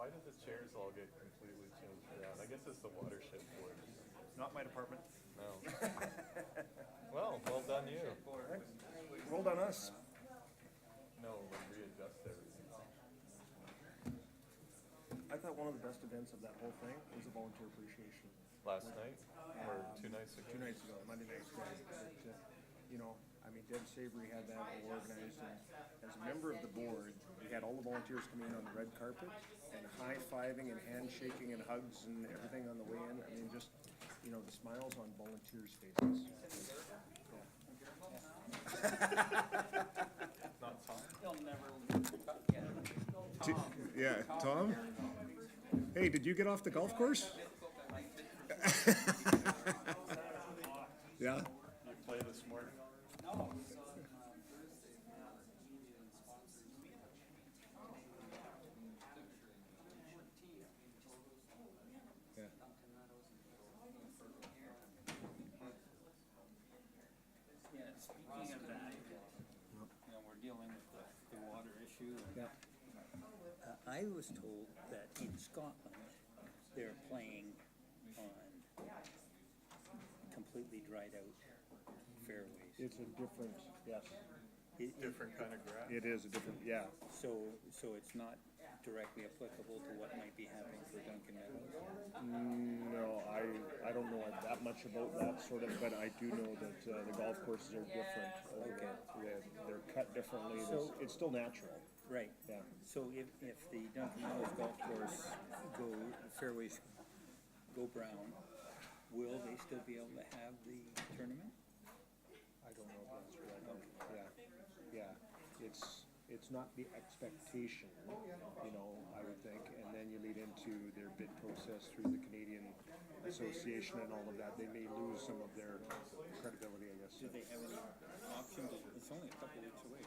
Why did the chairs all get completely changed around? I guess it's the watershed board. Not my department. No. Well done you. Right. Rolled on us. No, like readjust everything. I thought one of the best events of that whole thing was the volunteer appreciation. Last night or 2 nights ago? 2 nights ago, Monday night. Deb Savory had that all organized, and as a member of the board, we had all the volunteers come in on the red carpet, and high-fiving and handshaking and hugs and everything on the way in. I mean, just, the smiles on volunteers' faces. Not Tom? Yeah, Tom? Hey, did you get off the golf course? Yeah? You play this morning? No. Yeah, speaking of that, we're dealing with the water issue. Yeah. I was told that in Scotland, they're playing on completely dried out fairways. It's a different, yes. Different kind of grass? It is a different, yeah. So it's not directly applicable to what might be happening for Duncan Meadows? No, I don't know that much about that sort of, but I do know that the golf courses are different. Okay. They're cut differently. So- It's still natural. Right. Yeah. So if the Duncan Meadows golf course the fairways go brown, will they still be able to have the tournament? I don't know if that's right. Yeah. It's not the expectation, I would think, and then you lead into their bid process through the Canadian Association and all of that. They may lose some of their credibility, I guess. Do they have any options? It's only a couple weeks away.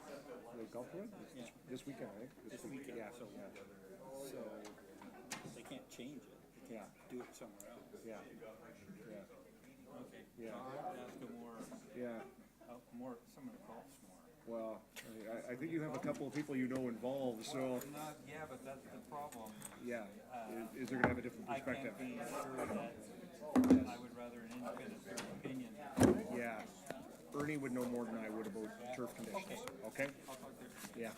The golf tournament? This weekend, I think. This weekend, Yeah. so they can't change it. They can't do it somewhere else. Yeah. Okay. Yeah. Ask them more, some of the golfs more. Well, I think you have a couple of people involved, so, Yeah, but that's the problem. yeah. Is they're gonna have a different I perspective? can't be sure that I would rather an independent opinion. Yeah. Ernie would know more than I would about turf conditions, okay? I'll talk to Yeah.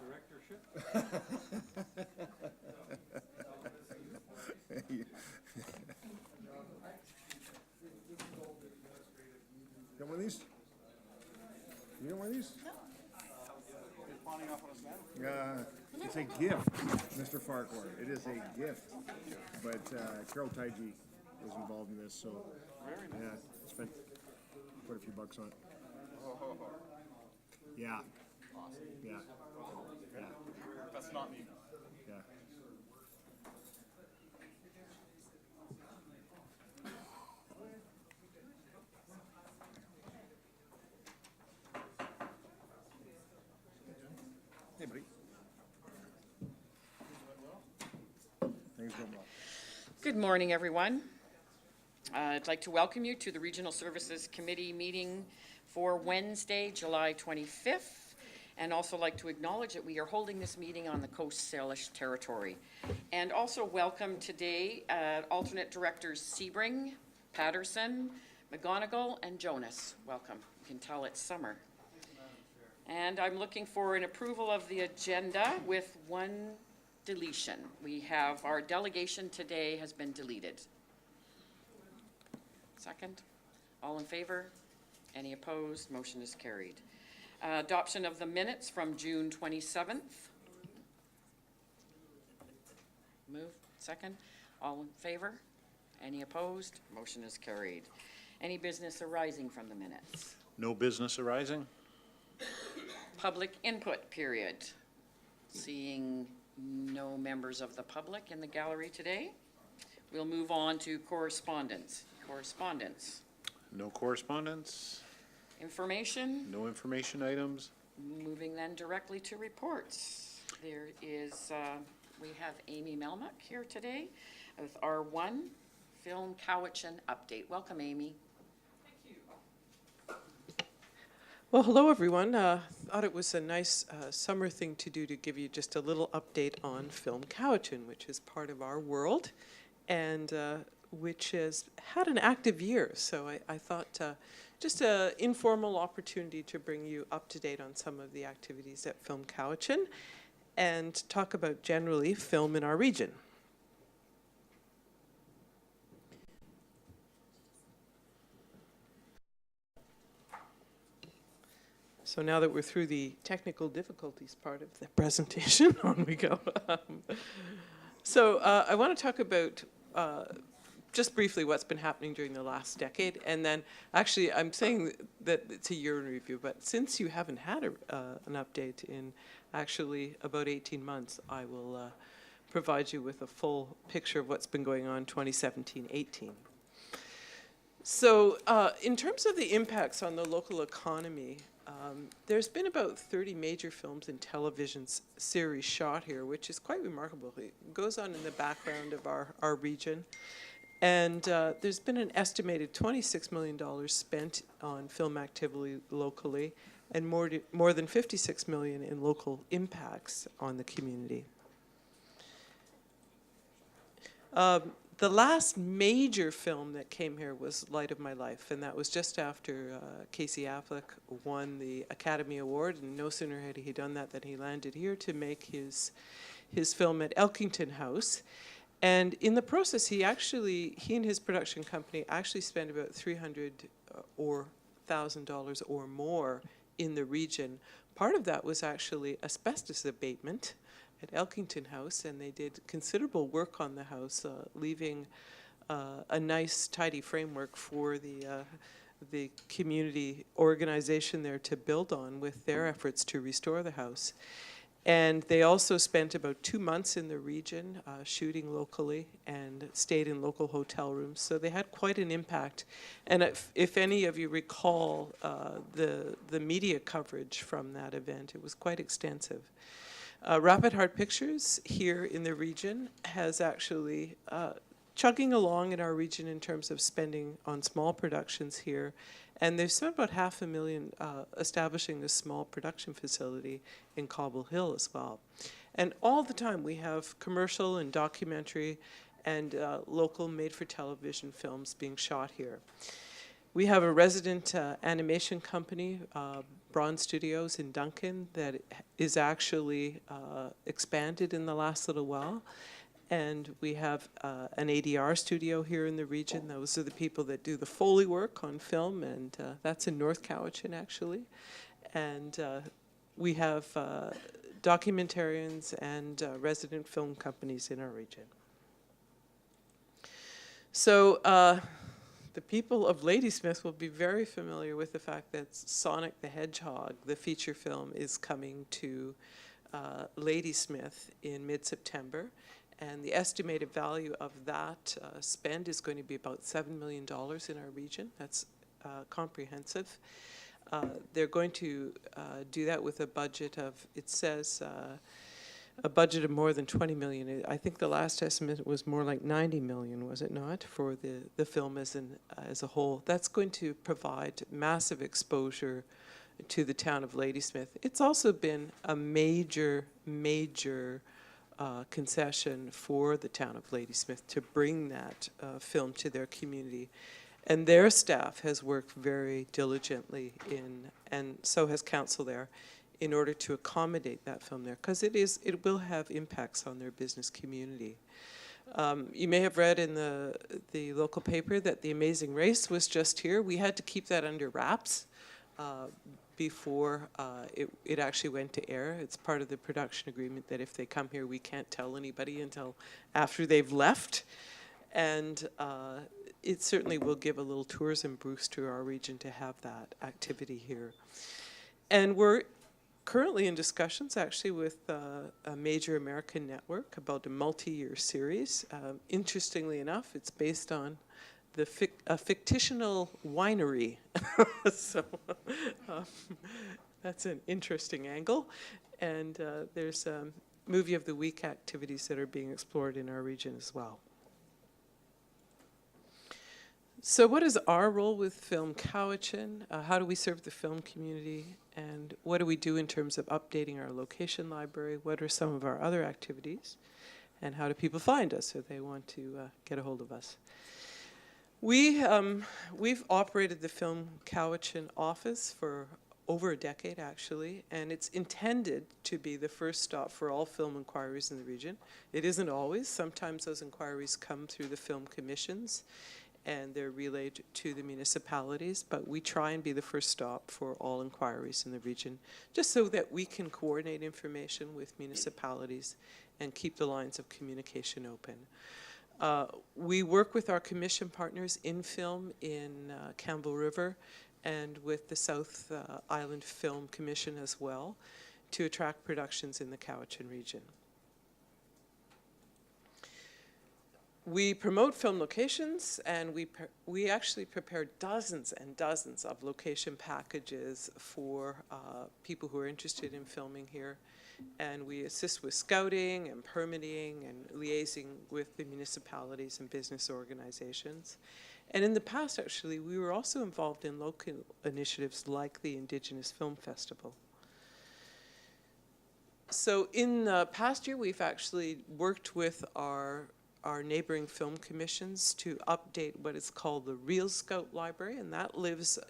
directorship. You got one of these? You got one of these? You're pawning off on us now? It's a gift, Mr. Farquhar. It is a gift. But Carol Taiji was involved in this, so yeah, spent quite a few bucks on it. Yeah. Yeah. Yeah. That's not me. Yeah. Hey, buddy. Things going well. Good morning, everyone. I'd like to welcome you to the Regional Services Committee meeting for Wednesday, July 25th, and also like to acknowledge that we are holding this meeting on the Coast Salish territory. And also welcome today alternate directors Sebring, Patterson, McGonigal, and Jonas. Welcome. You can tell it's summer. And I'm looking for an approval of the agenda with one deletion. We have our delegation today has been deleted. Second. All in favor? Any opposed? Motion is carried. Adoption of the minutes from June 27th. Move. Second. All in favor? Any opposed? Motion is carried. Any business arising from the minutes? No business arising? Public input period. Seeing no members of the public in the gallery today, we'll move on to correspondence. Correspondence. No correspondence? Information. No information items? Moving then directly to reports. There is, we have Amy Melnick here today with R1 Film Cowichan update. Welcome, Amy. Well, hello everyone. Thought it was a nice summer thing to do to give you just a little update on Film Cowichan, which is part of our world and which has had an active year. So I thought just an informal opportunity to bring you up to date on some of the activities at Film Cowichan and talk about generally film in our region. So now that we're through the technical difficulties part of the presentation, on we go. I want to talk about just briefly what's been happening during the last decade, and then actually I'm saying that it's a year in review, but since you haven't had an update in actually about 18 months, I will provide you with a full picture of what's been going on 2017-18. So in terms of the impacts on the local economy, there's been about 30 major films and television series shot here, which is quite remarkable. It goes on in the background of our region. And there's been an estimated $26 million spent on film activity locally and more than $56 million in local impacts on the community. The last major film that came here was Light of My Life, and that was just after Casey Affleck won the Academy Award, and no sooner had he done that than he landed here to make his film at Elkington House. And in the process, he and his production company actually spent about $300,000 or more in the region. Part of that was actually asbestos abatement at Elkington House, and they did considerable work on the house, leaving a nice, tidy framework for the community organization there to build on with their efforts to restore the house. And they also spent about 2 months in the region shooting locally and stayed in local hotel rooms. So they had quite an impact. And if any of you recall the media coverage from that event, it was quite extensive. Rapid Heart Pictures here in the region has actually chugging along in our region in terms of spending on small productions here. And they've spent about $500,000 establishing a small production facility in Cobble Hill as well. And all the time we have commercial and documentary and local made-for-television films being shot here. We have a resident animation company, Braun Studios in Duncan, that is actually expanded in the last little while. And we have an ADR studio here in the region. Those are the people that do the Foley work on film, and that's in North Cowichan, actually. And we have documentarians and resident film companies in our region. So the people of Ladysmith will be very familiar with the fact that Sonic the Hedgehog, the feature film, is coming to Ladysmith in mid-September. And the estimated value of that spend is going to be about $7 million in our region. That's comprehensive. They're going to do that with a budget of, it says, a budget of more than 20 million. I think the last estimate was more like 90 million, was it not, for the film as a whole. That's going to provide massive exposure to the town of Ladysmith. It's also been a major concession for the town of Ladysmith to bring that film to their community. And their staff has worked very diligently and so has council there, in order to accommodate that film there, because it will have impacts on their business community. You may have read in the local paper that The Amazing Race was just here. We had to keep that under wraps before it actually went to air. It's part of the production agreement that if they come here, we can't tell anybody until after they've left. And it certainly will give a little tourism boost to our region to have that activity here. And we're currently in discussions actually with a major American network about a multi-year series. Interestingly enough, it's based on a fictional winery. So that's an interesting angle. And there's movie of the week activities that are being explored in our region as well. So what is our role with Film Cowichan? How do we serve the film community? And what do we do in terms of updating our location library? What are some of our other activities? And how do people find us if they want to get a hold of us? We've operated the Film Cowichan office for over a decade, actually, and it's intended to be the first stop for all film inquiries in the region. It isn't always. Sometimes those inquiries come through the film commissions, and they're relayed to the municipalities, but we try and be the first stop for all inquiries in the region, just so that we can coordinate information with municipalities and keep the lines of communication open. We work with our commission partners in film in Campbell River and with the South Island Film Commission as well to attract productions in the Cowichan region. We promote film locations, and we actually prepare dozens and dozens of location packages for people who are interested in filming here. And we assist with scouting and permitting and liaising with the municipalities and business organizations. And in the past, actually, we were also involved in local initiatives like the Indigenous Film Festival. So in the past year, we've actually worked with our neighboring film commissions to update what is called the Real Scout Library, and that lives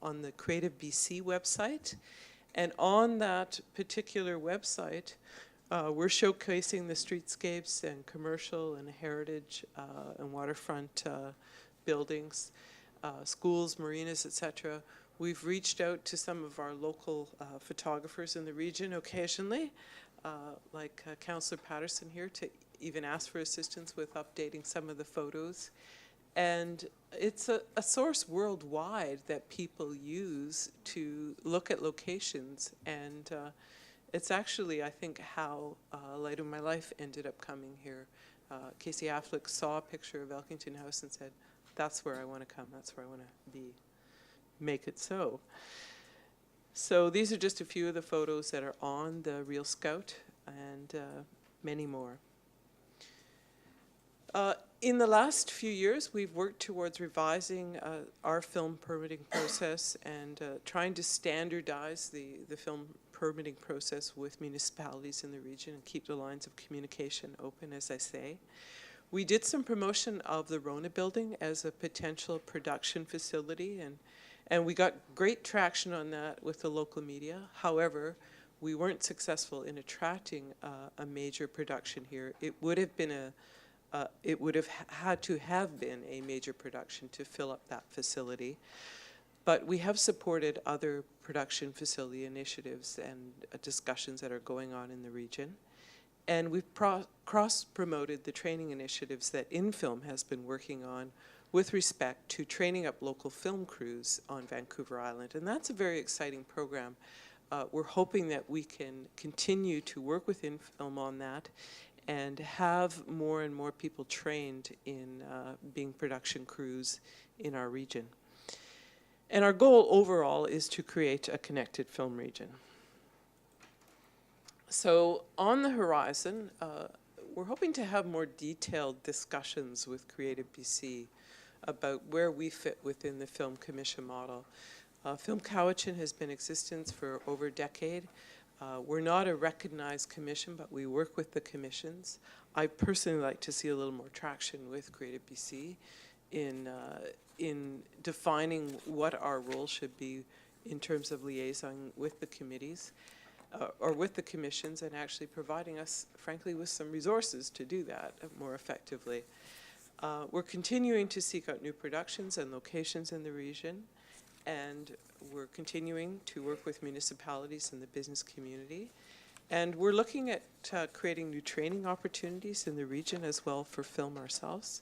on the Creative BC website. And on that particular website, we're showcasing the streetscapes and commercial and heritage and waterfront buildings, schools, marinas, etc. We've reached out to some of our local photographers in the region occasionally, like Councillor Patterson here, to even ask for assistance with updating some of the photos. And it's a source worldwide that people use to look at locations. And it's actually, I think, how Light of My Life ended up coming here. Casey Affleck saw a picture of Elkington House and said, that's where I want to come, that's where I want to be. Make it so. So these are just a few of the photos that are on the Real Scout, and many more. In the last few years, we've worked towards revising our film permitting process and trying to standardize the film permitting process with municipalities in the region and keep the lines of communication open, as I say. We did some promotion of the Rona building as a potential production facility, and we got great traction on that with the local media. However, we weren't successful in attracting a major production here. It would have been it would have had to have been a major production to fill up that facility. But we have supported other production facility initiatives and discussions that are going on in the region. And we've cross-promoted the training initiatives that InFilm has been working on with respect to training up local film crews on Vancouver Island. And that's a very exciting program. We're hoping that we can continue to work with InFilm on that and have more and more people trained in being production crews in our region. And our goal overall is to create a connected film region. So on the horizon, we're hoping to have more detailed discussions with Creative BC about where we fit within the Film Commission model. Film Cowichan has been in existence for over a decade. We're not a recognized commission, but we work with the commissions. I personally like to see a little more traction with Creative BC in defining what our role should be in terms of liaison with the committees or with the commissions, and actually providing us, frankly, with some resources to do that more effectively. We're continuing to seek out new productions and locations in the region, and we're continuing to work with municipalities and the business community. And we're looking at creating new training opportunities in the region as well for film ourselves,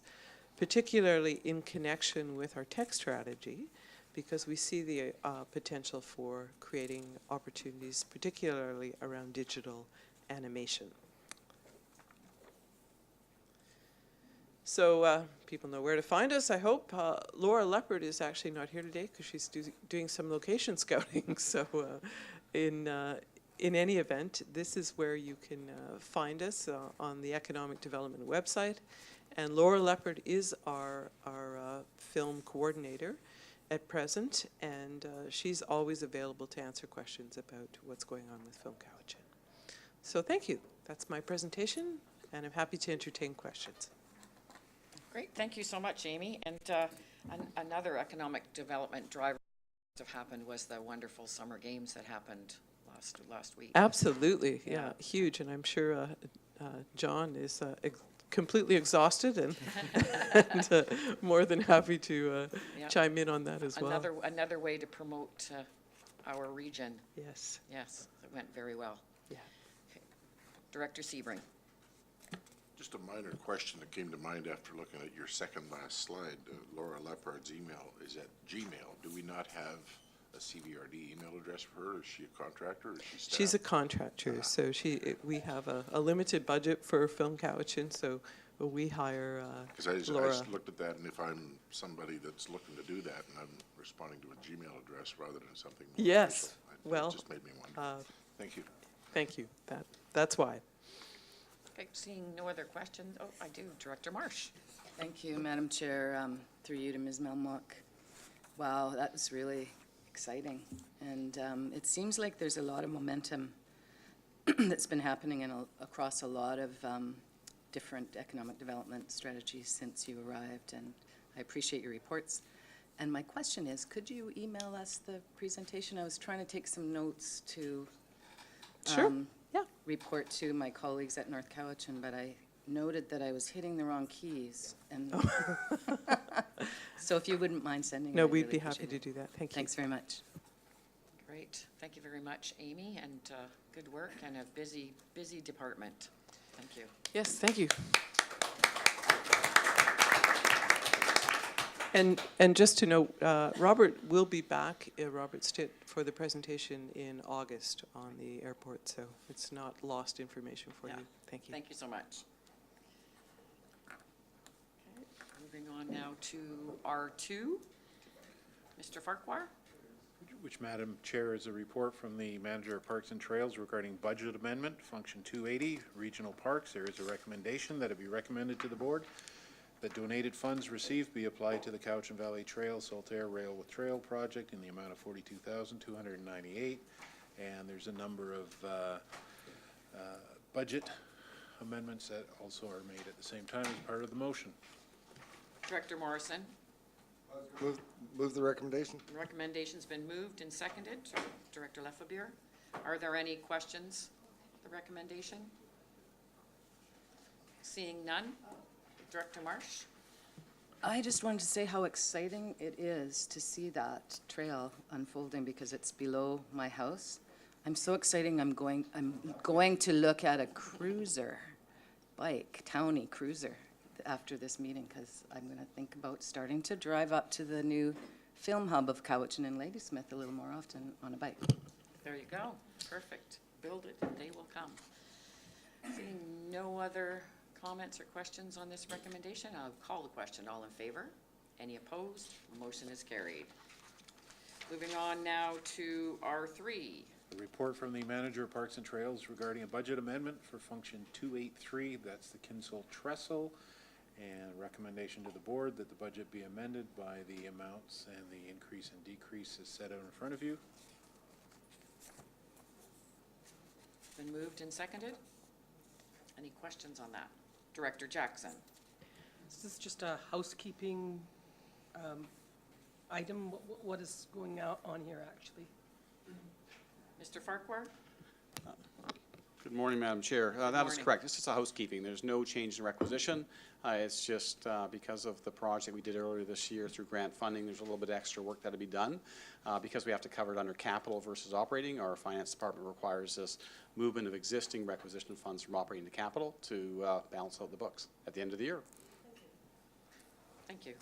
particularly in connection with our tech strategy, because we see the potential for creating opportunities, particularly around digital animation. So people know where to find us, I hope. Laura Leopard is actually not here today because she's doing some location scouting. So in any event, this is where you can find us on the Economic Development website. And Laura Leopard is our film coordinator at present, and she's always available to answer questions about what's going on with Film Cowichan. So thank you. That's my presentation, and I'm happy to entertain questions. Great, thank you so much, Amy. And another economic development driver that happened was the wonderful summer games that happened last week. Absolutely, yeah, Yeah. huge, and I'm sure John is completely exhausted and, and more than happy to Yeah. chime in on that as well. Another way to promote our region. Yes, Yes, it went very well. yeah. Okay. Director Sebring. Just a minor question that came to mind after looking at your second last slide. Laura Leppard's email is at Gmail. Do we not have a CVRD email address for her? Is she a contractor or is she staff? She's a contractor, so we have a limited budget for Film Cowichan, so we hire Because I Laura. just looked at that, and if I'm somebody that's looking to do that, and I'm responding to a Gmail address rather than something more Yes, official, well, it just made me wonder. Thank you. Thank you. That's why. Okay, seeing no other questions. Oh, I do. Director Marsh. Thank you, Madam Chair. Through you to Ms. Melmock. Wow, that was really exciting. And it seems like there's a lot of momentum that's been happening across a lot of different economic development strategies since you arrived, and I appreciate your reports. And my question is, could you email us the presentation? I was trying to take some notes to Sure, yeah. report to my colleagues at North Cowichan, but I noted that I was hitting the wrong keys. And so if you wouldn't mind sending it, No, I'd we'd really be happy appreciate to it. do that. Thank you. Thanks very much. Great. Thank you very much, Amy, and good work and a busy department. Thank you. Yes, thank you. And just to note, Robert will be back, Robert Stitt, for the presentation in August on the airport, so it's not lost information for Yeah. you. Thank you. Thank you so much. Okay, moving on now to R2. Mr. Farquhar? Which, Madam Chair, is a report from the Manager of Parks and Trails regarding budget amendment, Function 280, Regional Parks. There is a recommendation that it be recommended to the Board that donated funds received be applied to the Cowichan Valley Trail Saltaire Rail with Trail project in the amount of $42,298. And there's a number of budget amendments that also are made at the same time as part of the motion. Director Morrison? Move the recommendation. The recommendation's been moved and seconded. Director Lefebvre, are there any questions? The recommendation? Seeing none. Director Marsh? I just wanted to say how exciting it is to see that trail unfolding because it's below my house. I'm so excited. I'm going to look at a cruiser bike, townie cruiser, after this meeting because I'm going to think about starting to drive up to the new film hub of Cowichan and Ladysmith a little more often on a bike. There you go. Perfect. Build it and they will come. Seeing no other comments or questions on this recommendation, I'll call the question. All in favor? Any opposed? Motion is carried. Moving on now to R3. A report from the Manager of Parks and Trails regarding a budget amendment for Function 283, that's the Kinsale Trestle, and recommendation to the Board that the budget be amended by the amounts and the increase and decrease as set out in front of you. Been moved and seconded. Any questions on that? Director Jackson. Is this just a housekeeping item? What is going on here, actually? Mr. Farquhar? Good morning, Madam Chair. That is morning. correct. It's just a housekeeping. There's no change in requisition. It's just because of the project we did earlier this year through grant funding, there's a little bit of extra work that to be done. Because we have to cover it under capital versus operating, our finance department requires this movement of existing requisition funds from operating to capital to balance out the books at the end of the year. Thank you.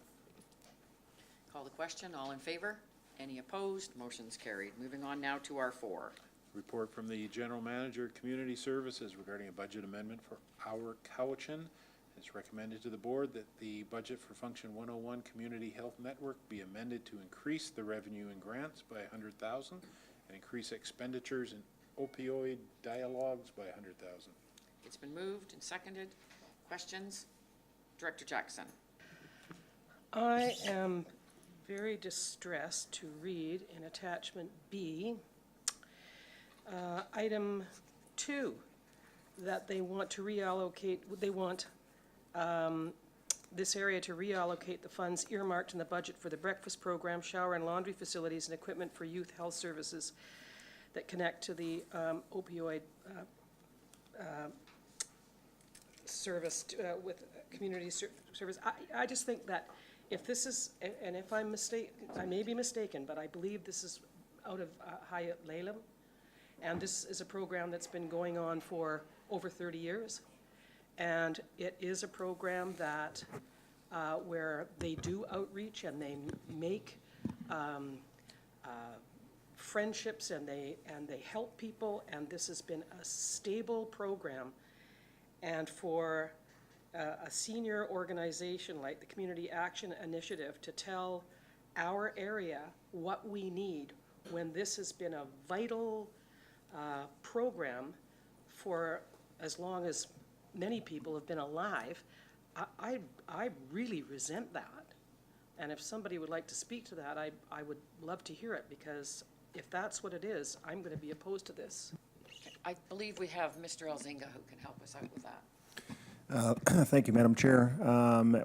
Call the question. All in favor? Any opposed? Motion's carried. Moving on now to R4. Report from the General Manager of Community Services regarding a budget amendment for our Cowichan. It's recommended to the Board that the budget for Function 101 Community Health Network be amended to increase the revenue and grants by $100,000 and increase expenditures in opioid dialogues by $100,000. It's been moved and seconded. Questions? Director Jackson. I am very distressed to read in attachment B, item 2, that they want to reallocate, they want this area to reallocate the funds earmarked in the budget for the breakfast program, shower and laundry facilities, and equipment for youth health services that connect to the opioid service with community service. I just think that if this is, and if I'm mistaken, I may be mistaken, but I believe this is out of Hayat Laylam, and this is a program that's been going on for over 30 years. And it is a program that, where they do outreach and they make friendships and they help people, and this has been a stable program. And for a senior organization like the Community Action Initiative to tell our area what we need when this has been a vital program for as long as many people have been alive, I really resent that. And if somebody would like to speak to that, I would love to hear it, because if that's what it is, I'm going to be opposed to this. I believe we have Mr. Elzinga who can help us out with that. Thank you, Madam Chair.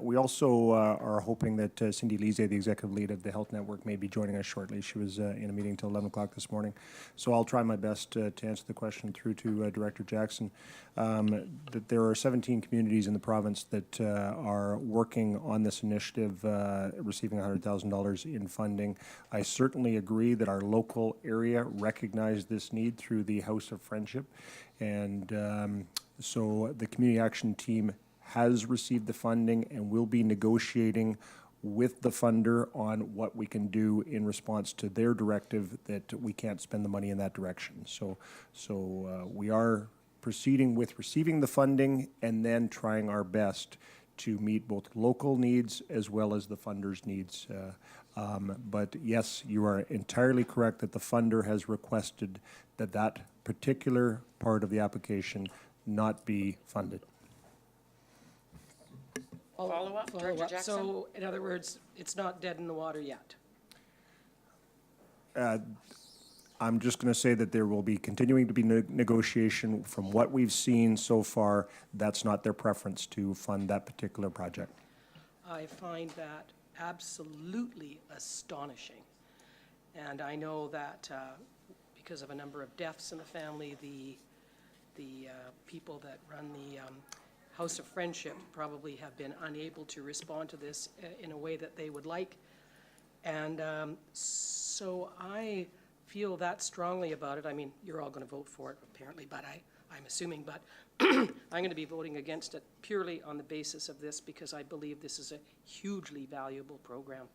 We also are hoping that Cindy Lise, the executive lead of the Health Network, may be joining us shortly. She was in a meeting till 11 o'clock this morning. So I'll try my best to answer the question through to Director Jackson. That there are 17 communities in the province that are working on this initiative, receiving $100,000 in funding. I certainly agree that our local area recognized this need through the House of Friendship. And so the Community Action Team has received the funding and will be negotiating with the funder on what we can do in response to their directive that we can't spend the money in that direction. So we are proceeding with receiving the funding and then trying our best to meet both local needs as well as the funder's needs. But yes, you are entirely correct that the funder has requested that that particular part of the application not be funded. Follow-up, Director Jackson? So, in other words, it's not dead in the water yet. I'm just going to say that there will be continuing to be negotiation. From what we've seen so far, that's not their preference to fund that particular project. I find that absolutely astonishing. And I know that because of a number of deaths in the family, the people that run the House of Friendship probably have been unable to respond to this in a way that they would like. And so I feel that strongly about it. I mean, you're all going to vote for it, apparently, but I'm assuming, but I'm going to be voting against it purely on the basis of this, because I believe this is a hugely valuable program.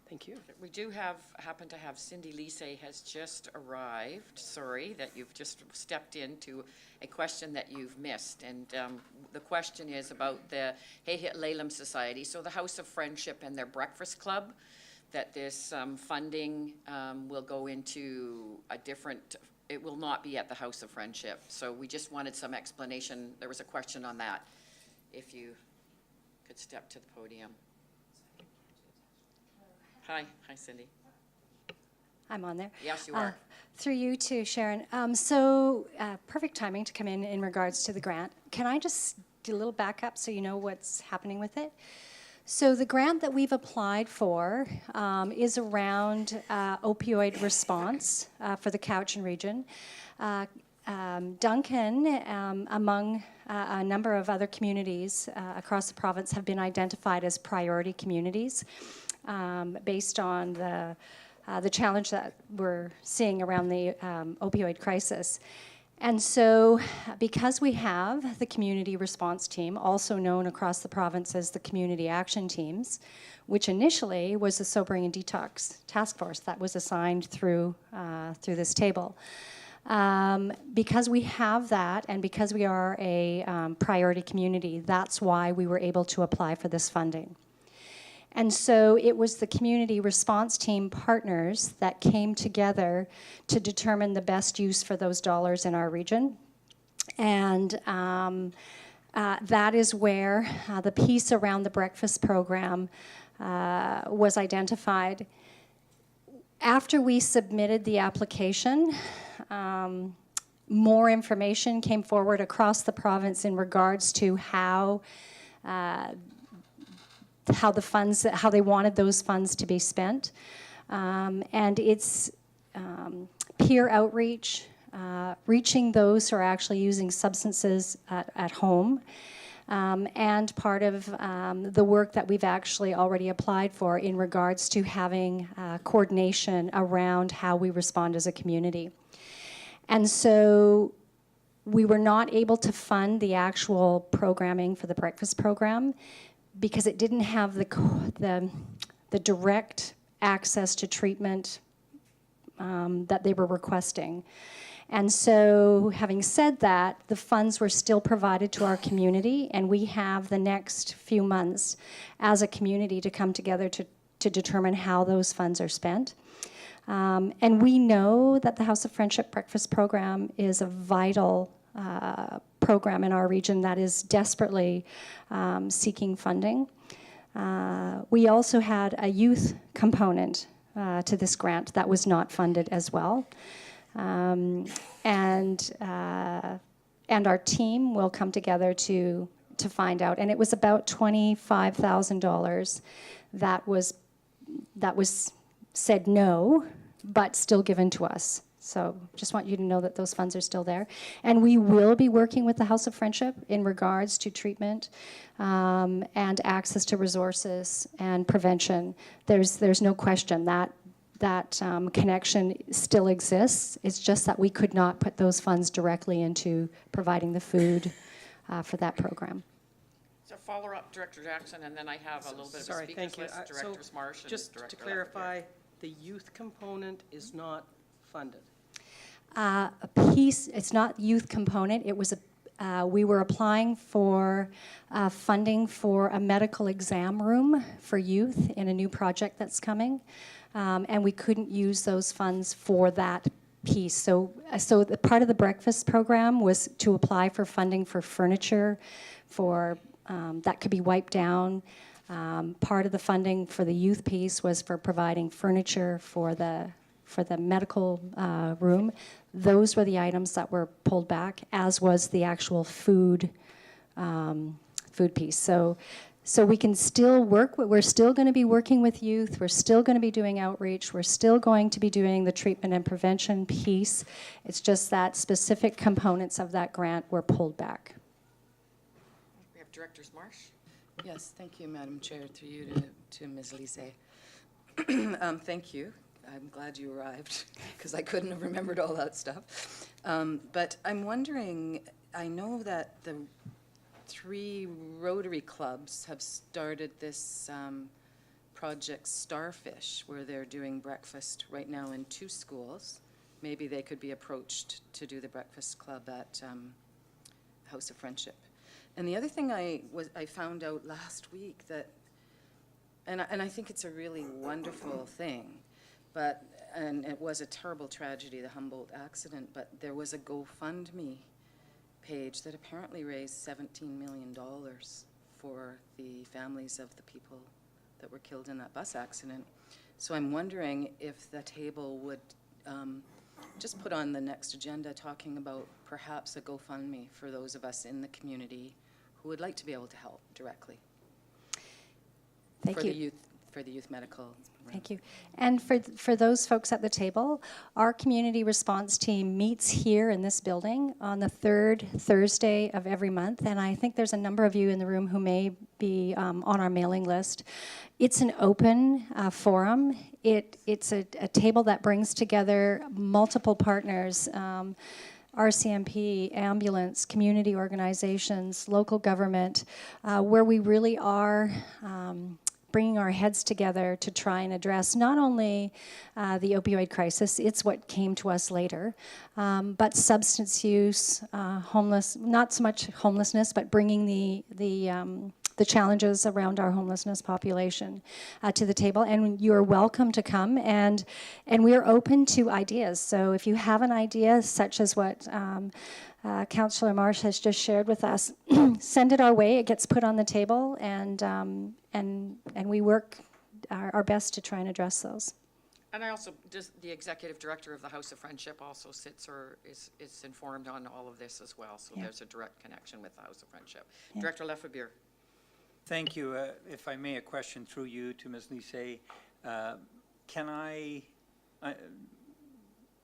Thank you. We do happen to have Cindy Lise has just arrived. Sorry that you've just stepped into a question that you've missed. And the question is about the Hayat Laylam Society. So the House of Friendship and their breakfast club, that this funding will go into a different, it will not be at the House of Friendship. So we just wanted some explanation. There was a question on that. If you could step to the podium. Hi, Cindy. I'm on there. Yes, you are. Through you to Sharon. Perfect timing to come in regards to the grant. Can I just do a little backup so you know what's happening with it? So the grant that we've applied for is around opioid response for the Cowichan region. Duncan, among a number of other communities across the province, have been identified as priority communities. Based on the challenge that we're seeing around the opioid crisis. And so because we have the community response team, also known across the province as the community action teams, which initially was the sobering and detox task force that was assigned through this table. Because we have that, and because we are a priority community, that's why we were able to apply for this funding. And so it was the community response team partners that came together to determine the best use for those dollars in our region. And that is where the piece around the breakfast program was identified. After we submitted the application, more information came forward across the province in regards to how they wanted those funds to be spent. And it's peer outreach, reaching those who are actually using substances at home, and part of the work that we've actually already applied for in regards to having coordination around how we respond as a community. And so we were not able to fund the actual programming for the breakfast program because it didn't have the direct access to treatment that they were requesting. And so, having said that, the funds were still provided to our community, and we have the next few months as a community to come together to determine how those funds are spent. And we know that the House of Friendship Breakfast Program is a vital program in our region that is desperately seeking funding. We also had a youth component to this grant that was not funded as well. And our team will come together to find out. And it was about $25,000 that was said no, but still given to us. So just want you to know that those funds are still there. And we will be working with the House of Friendship in regards to treatment and access to resources and prevention. There's no question that connection still exists. It's just that we could not put those funds directly into providing the food for that program. So follow up, Director Jackson, and then I have a little bit of a Sorry, speakers thank you. list, Directors Marsh and Just Director to clarify, the youth component is not funded. A piece, it's not youth component, it was we were applying for funding for a medical exam room for youth in a new project that's coming, and we couldn't use those funds for that piece. So the part of the breakfast program was to apply for funding for furniture, for that could be wiped down. Part of the funding for the youth piece was for providing furniture for the medical room. Those were the items that were pulled back, as was the actual food piece. So we can still work, we're still going to be working with youth, we're still going to be doing outreach, we're still going to be doing the treatment and prevention piece. It's just that specific components of that grant were pulled back. We have Directors Marsh. Yes, thank you, Madam Chair, through you to Ms. Lise. Thank you. I'm glad you arrived, because I couldn't have remembered all that stuff. But I'm wondering, I know that the 3 Rotary clubs have started this Project Starfish, where they're doing breakfast right now in 2 schools. Maybe they could be approached to do the breakfast club at House of Friendship. And the other thing I found out last week that, and I think it's a really wonderful thing, and it was a terrible tragedy, the Humboldt accident, but there was a GoFundMe page that apparently raised $17 million for the families of the people that were killed in that bus accident. So I'm wondering if the table would just put on the next agenda talking about perhaps a GoFundMe for those of us in the community who would like to be able to help directly. Thank you. For the youth medical. Thank you. And for those folks at the table, our community response team meets here in this building on the 3rd Thursday of every month, and I think there's a number of you in the room who may be on our mailing list. It's an open forum. It's a table that brings together multiple partners, RCMP, ambulance, community organizations, local government, where we really are bringing our heads together to try and address not only the opioid crisis, it's what came to us later, but substance use, not so much homelessness, but bringing the challenges around our homelessness population to the table. And you're welcome to come, and we are open to ideas. So if you have an idea such as what Councillor Marsh has just shared with us, send it our way. It gets put on the table, and we work our best to try and address those. And I also, just the executive director of the House of Friendship also sits or is informed on all of this as well. So Yeah. there's a direct connection with the House of Friendship. Director Lefebvre. Thank you. If I may, a question through you to Ms. Lissay.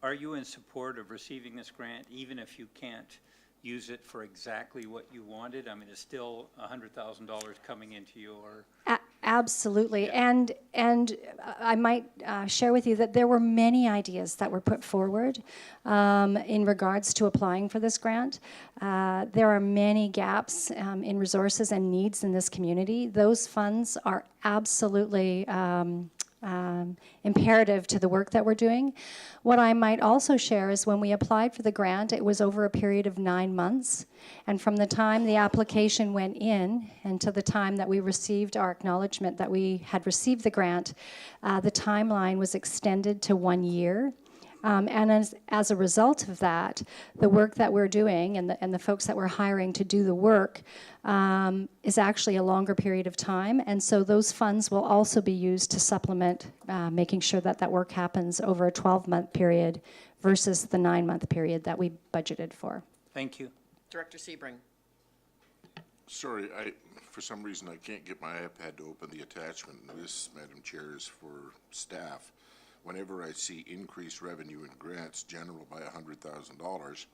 Are you in support of receiving this grant, even if you can't use it for exactly what you wanted? I mean, it's still $100,000 coming into your... Absolutely. And I might share with you that there were many ideas that were put forward in regards to applying for this grant. There are many gaps in resources and needs in this community. Those funds are absolutely imperative to the work that we're doing. What I might also share is when we applied for the grant, it was over a period of 9 months. And from the time the application went in and to the time that we received our acknowledgement that we had received the grant, the timeline was extended to 1 year. And as a result of that, the work that we're doing and the folks that we're hiring to do the work is actually a longer period of time. And so those funds will also be used to supplement making sure that that work happens over a 12-month period versus the 9-month period that we budgeted for. Thank you. Director Sebring. Sorry, for some reason, I can't get my iPad to open the attachment. And this, Madam Chair, is for staff. Whenever I see increased revenue in grants general by $100,000,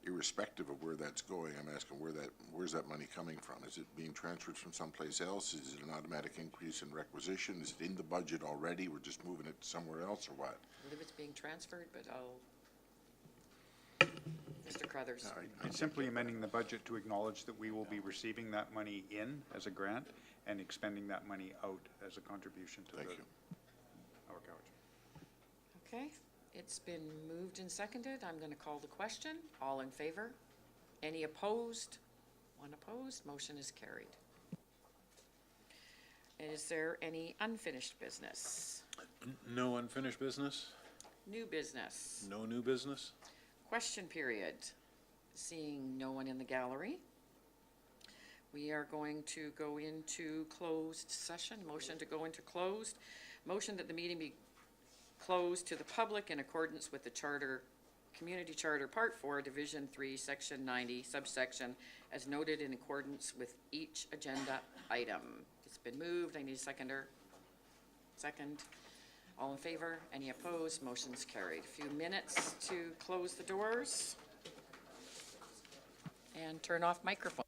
irrespective of where that's going, I'm asking where's that money coming from? Is it being transferred from someplace else? Is it an automatic increase in requisition? Is it in the budget already? We're just moving it somewhere else, or what? I believe it's being transferred, but Mr. Crothers. It's simply amending the budget to acknowledge that we will be receiving that money in as a grant and expending that money out as a contribution to our college. Okay, it's been moved and seconded. I'm going to call the question. All in favor? Any opposed? One opposed. Motion is carried. Is there any unfinished business? No unfinished business? New business? No new business? Question period. Seeing no one in the gallery, we are going to go into closed session. Motion to go into closed. Motion that the meeting be closed to the public in accordance with the Charter, Community Charter, Part 4, Division 3, Section 90, subsection, as noted in accordance with each agenda item. It's been moved. I need a seconder. Second. All in favor? Any opposed? Motion's carried. A few minutes to close the doors and turn off microphone.